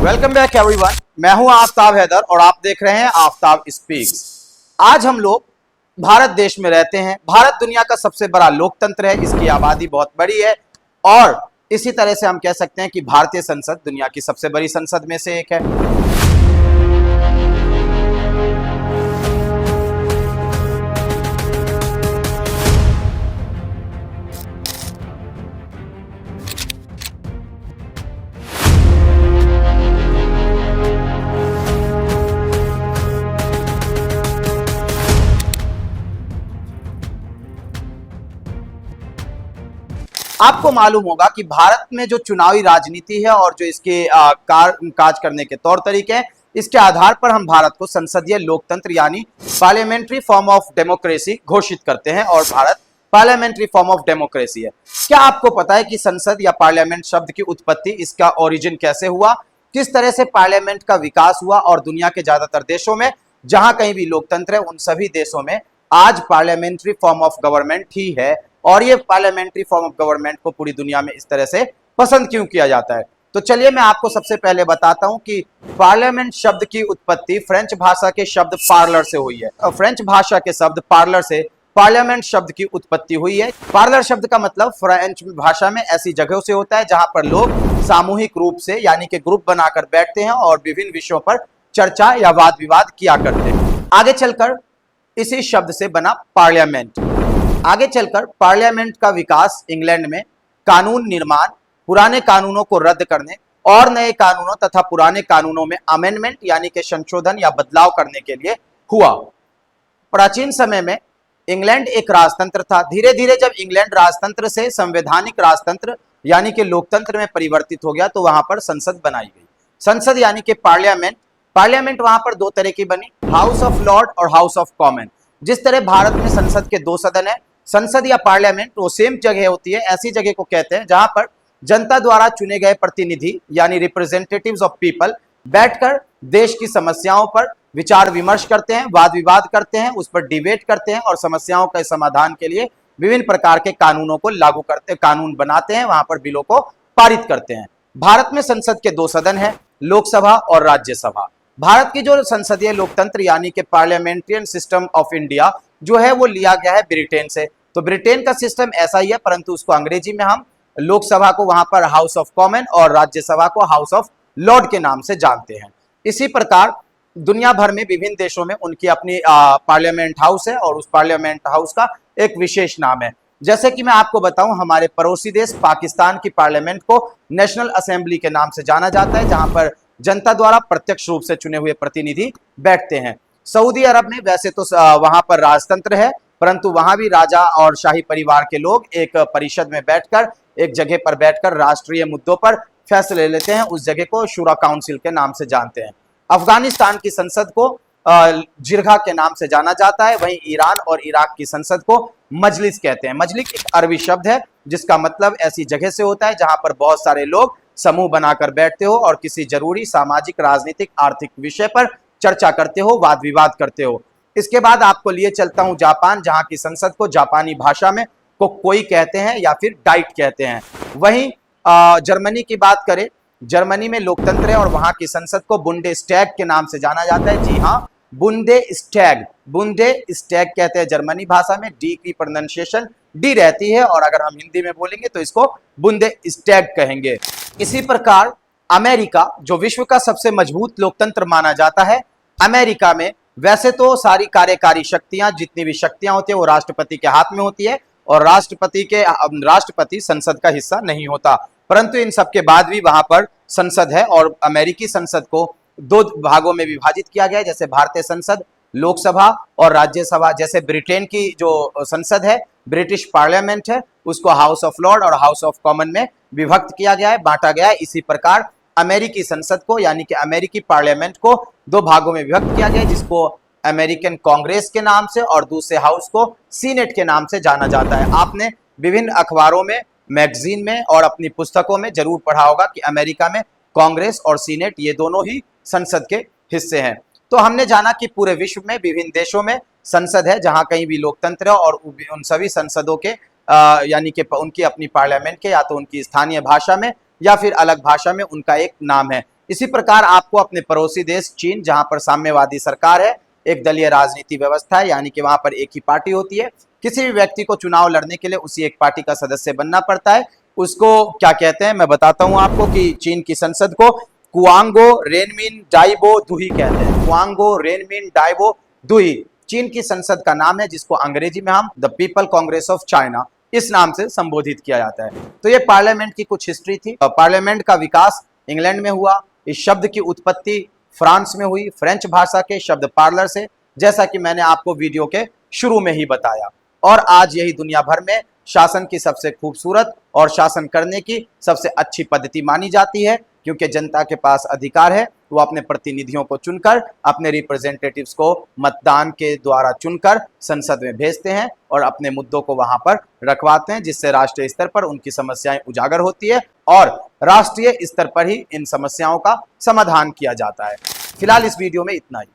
Welcome back everyone. मैं हूं आफ्ताब हैदर और आप देख रहे हैं आफ्ताब स्पीक्स। आज हम लोग भारत देश में रहते हैं। भारत दुनिया का सबसे बड़ा लोकतंत्र है, इसकी आबादी बहुत बड़ी है और इसी तरह से हम कह सकते हैं कि भारतीय संसद दुनिया की सबसे बड़ी संसद में से एक है। आपको मालूम होगा कि भारत में जो चुनावी राजनीति है और जो इसके काज करने के तौर तरीके हैं, इसके आधार पर हम भारत को संसदीय लोकतंत्र यानी पार्लियामेंट्री फॉर्म ऑफ डेमोक्रेसी घोषित करते हैं और Bharat parliamentary form of democracy है। क्या आपको पता है कि संसद या पार्लियामेंट शब्द की उत्पत्ति, इसका ओरिजिन कैसे हुआ, किस तरह से पार्लियामेंट का विकास हुआ और दुनिया के ज्यादातर देशों में जहां कहीं भी लोकतंत्र है उन सभी देशों में आज पार्लियामेंट्री फॉर्म ऑफ गवर्नमेंट ही है। और ये पार्लियामेंट्री फॉर्म ऑफ गवर्नमेंट को पूरी दुनिया में इस तरह से पसंद क्यों किया जाता है, तो चलिए मैं आपको सबसे पहले बताता हूं कि पार्लियामेंट शब्द की उत्पत्ति फ्रेंच भाषा के शब्द पार्लर से हुई है। और फ्रेंच भाषा के शब्द पार्लर से पार्लियामेंट शब्द की उत्पत्ति हुई है। पार्लर शब्द का मतलब फ्रेंच भाषा में ऐसी जगहों से होता है जहां पर लोग सामूहिक रूप से यानी कि ग्रुप बनाकर बैठते हैं और विभिन्न विषयों पर चर्चा या वाद विवाद किया करते हैं। आगे चलकर इसी शब्द से बना पार्लियामेंट। आगे चलकर पार्लियामेंट का विकास इंग्लैंड में कानून निर्माण, पुराने कानूनों को रद्द करने और नए कानूनों तथा पुराने कानूनों में अमेंडमेंट यानी कि संशोधन या बदलाव करने के लिए हुआ। प्राचीन समय में इंग्लैंड एक राजतंत्र था। धीरे धीरे जब इंग्लैंड राजतंत्र से संवैधानिक राजतंत्र यानी कि लोकतंत्र में परिवर्तित हो गया तो वहां पर संसद बनाई गई। संसद यानी कि पार्लियामेंट वहां पर दो तरह की बनी, हाउस ऑफ लॉर्ड और हाउस ऑफ कॉमन। जिस तरह भारत में संसद के दो सदन है, संसद या पार्लियामेंट वो सेम जगह होती है, ऐसी जगह को कहते हैं जहां पर जनता द्वारा चुने गए प्रतिनिधि यानी रिप्रेजेंटेटिव्स ऑफ पीपल बैठकर देश की समस्याओं पर विचार विमर्श करते हैं, वाद विवाद करते हैं, उस पर डिबेट करते हैं और समस्याओं के समाधान के लिए विभिन्न प्रकार के कानूनों को लागू करते, कानून बनाते हैं, वहां पर बिलों को पारित करते हैं। भारत में संसद के दो सदन है, लोकसभा और राज्यसभा। भारत की जो संसदीय लोकतंत्र यानी कि पार्लियामेंट्रियन सिस्टम ऑफ इंडिया जो है वो लिया गया है ब्रिटेन से। तो ब्रिटेन का सिस्टम ऐसा ही है, परंतु उसको अंग्रेजी में हम लोकसभा को वहां पर हाउस ऑफ कॉमन और राज्यसभा को हाउस ऑफ लॉर्ड के नाम से जानते हैं। इसी प्रकार दुनिया भर में विभिन्न देशों में उनकी अपनी पार्लियामेंट हाउस है और उस पार्लियामेंट हाउस का एक विशेष नाम है। जैसे कि मैं आपको बताऊं, हमारे पड़ोसी देश पाकिस्तान की पार्लियामेंट को नेशनल असेंबली के नाम से जाना जाता है, जहां पर जनता द्वारा प्रत्यक्ष रूप से चुने हुए प्रतिनिधि बैठते हैं। सऊदी अरब में वैसे तो वहां पर राजतंत्र है, परंतु वहां भी राजा और शाही परिवार के लोग एक परिषद में बैठकर, एक जगह पर बैठकर राष्ट्रीय मुद्दों पर फैसले लेते हैं। उस जगह को शूरा काउंसिल के नाम से जानते हैं। अफगानिस्तान की संसद को जिरगा के नाम से जाना जाता है। वहीं ईरान और इराक की संसद को मजलिस कहते हैं। मजलिस एक अरबी शब्द है जिसका मतलब ऐसी जगह से होता है जहां पर बहुत सारे लोग समूह बनाकर बैठते हो और किसी जरूरी सामाजिक, राजनीतिक, आर्थिक विषय पर चर्चा करते हो, वाद विवाद करते हो। इसके बाद आपको लिए चलता हूं जापान, जहां की संसद को जापानी भाषा में कोई कहते हैं या फिर डाइट कहते हैं। वहीं जर्मनी की बात करें, जर्मनी में लोकतंत्र है और वहां की संसद को बुंडेस्टैग के नाम से जाना जाता है। जी हाँ, बुंडेस्टैग कहते हैं जर्मनी भाषा में। डी की प्रोनाउंसिएशन डी रहती है और अगर हम हिंदी में बोलेंगे तो इसको बुंडेस्टैग कहेंगे। इसी प्रकार अमेरिका, जो विश्व का सबसे मजबूत लोकतंत्र माना जाता है, अमेरिका में वैसे तो सारी कार्यकारी शक्तियां, जितनी भी शक्तियां होती है वो राष्ट्रपति के हाथ में होती है और राष्ट्रपति संसद का हिस्सा नहीं होता, परंतु इन सब के बाद भी वहां पर संसद है और अमेरिकी संसद को दो भागों में विभाजित किया गया है, जैसे भारतीय संसद, लोकसभा और राज्यसभा। जैसे ब्रिटेन की जो संसद है, ब्रिटिश पार्लियामेंट है, उसको हाउस ऑफ लॉर्ड और हाउस ऑफ कॉमन में विभक्त किया गया है, बांटा गया है। इसी प्रकार अमेरिकी संसद को यानी कि अमेरिकी पार्लियामेंट को दो भागों में विभक्त किया गया है, जिसको अमेरिकन कांग्रेस के नाम से और दूसरे हाउस को सीनेट के नाम से जाना जाता है। आपने विभिन्न अखबारों में, मैगजीन में और अपनी पुस्तकों में जरूर पढ़ा होगा कि अमेरिका में कांग्रेस और सीनेट ये दोनों ही संसद के हिस्से हैं। तो हमने जाना कि पूरे विश्व में विभिन्न देशों में संसद है जहां कहीं भी लोकतंत्र है और उन सभी संसदों के यानी कि उनकी अपनी पार्लियामेंट के या तो उनकी स्थानीय भाषा में या फिर अलग भाषा में उनका एक नाम है। इसी प्रकार आपको अपने पड़ोसी देश चीन, जहां पर साम्यवादी सरकार है, एक दलीय राजनीति व्यवस्था है, यानी कि वहां पर एक ही पार्टी होती है। किसी भी व्यक्ति को चुनाव लड़ने के लिए उसी एक पार्टी का सदस्य बनना पड़ता है। उसको क्या कहते हैं, मैं बताता हूं आपको कि चीन की संसद को कुआंगो रेनमिन डाइबो दुही कहते हैं। कुआंगो रेनमिन डाइबो दुही चीन की संसद का नाम है, जिसको अंग्रेजी में हम the people Congress of China इस नाम से संबोधित किया जाता है। तो ये पार्लियामेंट की कुछ हिस्ट्री थी। पार्लियामेंट का विकास इंग्लैंड में हुआ। इस शब्द की उत्पत्ति फ्रांस में हुई, फ्रेंच भाषा के शब्द पार्लर से, जैसा कि मैंने आपको वीडियो के शुरू में ही बताया। और आज यही दुनिया भर में शासन की सबसे खूबसूरत और शासन करने की सबसे अच्छी पद्धति मानी जाती है, क्योंकि जनता के पास अधिकार है, वो अपने प्रतिनिधियों को चुनकर, अपने रिप्रेजेंटेटिव्स को मतदान के द्वारा चुनकर संसद में भेजते हैं और अपने मुद्दों को वहां पर रखवाते हैं, जिससे राष्ट्रीय स्तर पर उनकी समस्याएं उजागर होती है और राष्ट्रीय स्तर पर ही इन समस्याओं का समाधान किया जाता है। फिलहाल इस वीडियो में इतना ही।